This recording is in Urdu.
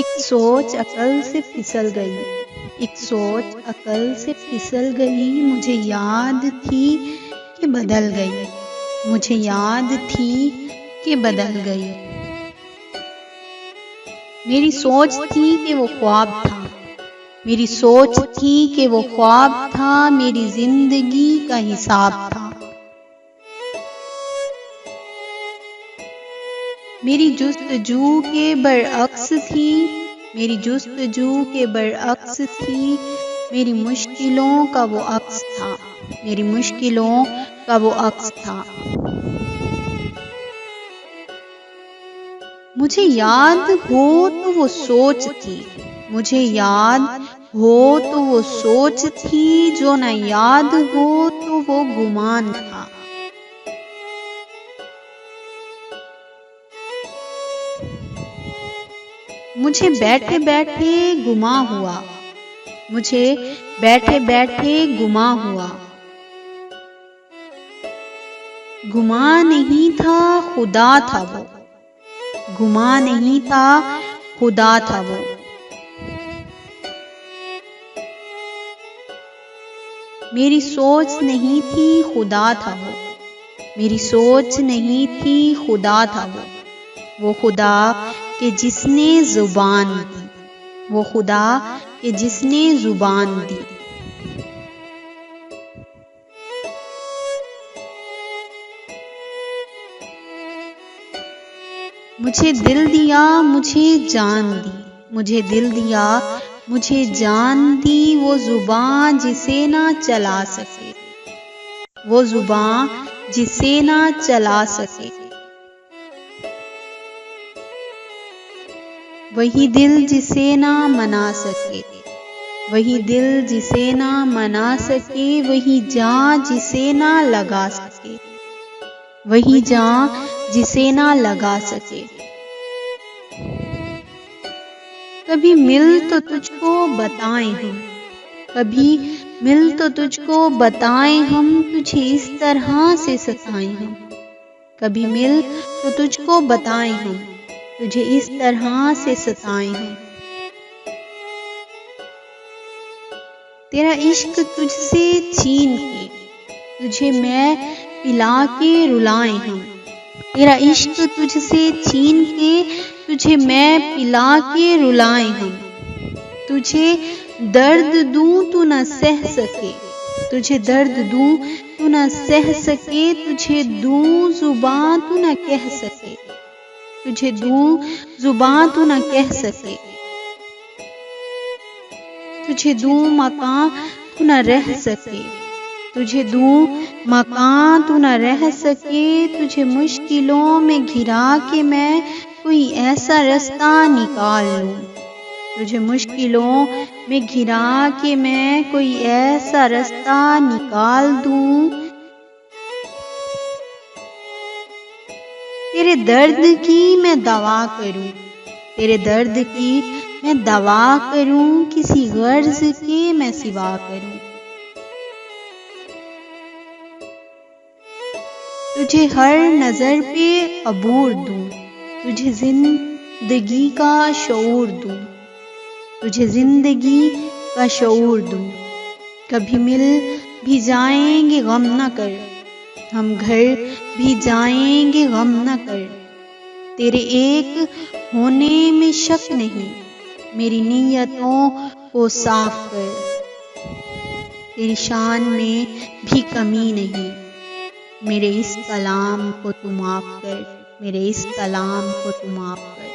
ایک سوچ عقل سے پھسل گئی، ایک سوچ عقل سے پھسل گئی، مجھے یاد تھی کہ بدل گئی، مجھے یاد تھی کہ بدل گئی۔ میری سوچ تھی کہ وہ خواب تھا، میری سوچ تھی کہ وہ خواب تھا، میری زندگی کا حساب تھا۔ میری جستجو کے برعکس تھی، میری جستجو کے برعکس تھی، میری مشکلوں کا وہ عکس تھا، میری مشکلوں کا وہ عکس تھا۔ مجھے یاد ہو تو وہ سوچ تھی، مجھے یاد ہو تو وہ سوچ تھی، جو نہ یاد ہو تو وہ گمان تھا۔ مجھے بیٹھے بیٹھے گما ہوا، مجھے بیٹھے بیٹھے گما ہوا۔ گما نہیں تھا خدا تھا وہ، گما نہیں تھا خدا تھا وہ۔ میری سوچ نہیں تھی خدا تھا وہ، میری سوچ نہیں تھی خدا تھا وہ خدا کہ جس نے زبان دی، وہ خدا کہ جس نے زبان دی۔ مجھے دل دیا مجھے جان دی، مجھے دل دیا مجھے جان دی، وہ زباں جسے نہ چلا سکے، وہ زباں جسے نہ چلا سکے۔ وہی دل جسے نہ منا سکے، وہی دل جسے نہ منا سکے، وہی جاں جسے نہ لگا سکے، وہی جاں جسے نہ لگا سکے۔ کبھی مل تو تجھ کو بتائیں ہم، کبھی مل تو تجھ کو بتائیں ہم، تجھے اس طرح سے ستائیں ہم، کبھی مل تو تجھ کو بتائیں ہم، تجھے اس طرح سے ستائیں ہم۔ تیرا عشق تجھ سے چھین کے تجھے میں پلا کے رلائیں ہم، تیرا عشق تجھ سے چھین کے تجھے میں پلا کے رلائیں ہم۔ تجھے درد دوں تو نہ سہ سکے، تجھے درد دوں تو نہ سہ سکے، تجھے دوں زباں تو نہ کہہ سکے، تجھے دوں زباں تو نہ کہہ سکے، تجھے دوں مکان تو نہ رہ سکے، تجھے دوں مکان تو نہ رہ سکے، تجھے مشکلوں میں گھرا کے میں کوئی ایسا رستہ نکال لوں، تجھے مشکلوں میں گھرا کے میں کوئی ایسا رستہ نکال دوں۔ تیرے درد کی میں دوا کروں، تیرے درد کی میں دوا کروں، کسی غرض کے میں سوا کروں۔ تجھے ہر نظر پہ عبور دوں، تجھے زندگی کا شعور دوں، تجھے زندگی کا شعور دوں۔ کبھی مل بھی جائیں گے غم نہ کر، ہم گھر بھی جائیں گے غم نہ کر، تیرے ایک ہونے میں شک نہیں، میری نیتوں کو صاف کر، تیری شان میں بھی کمی نہیں، میرے اس کلام کو تو معاف کر، میرے اس کلام کو تو معاف کر۔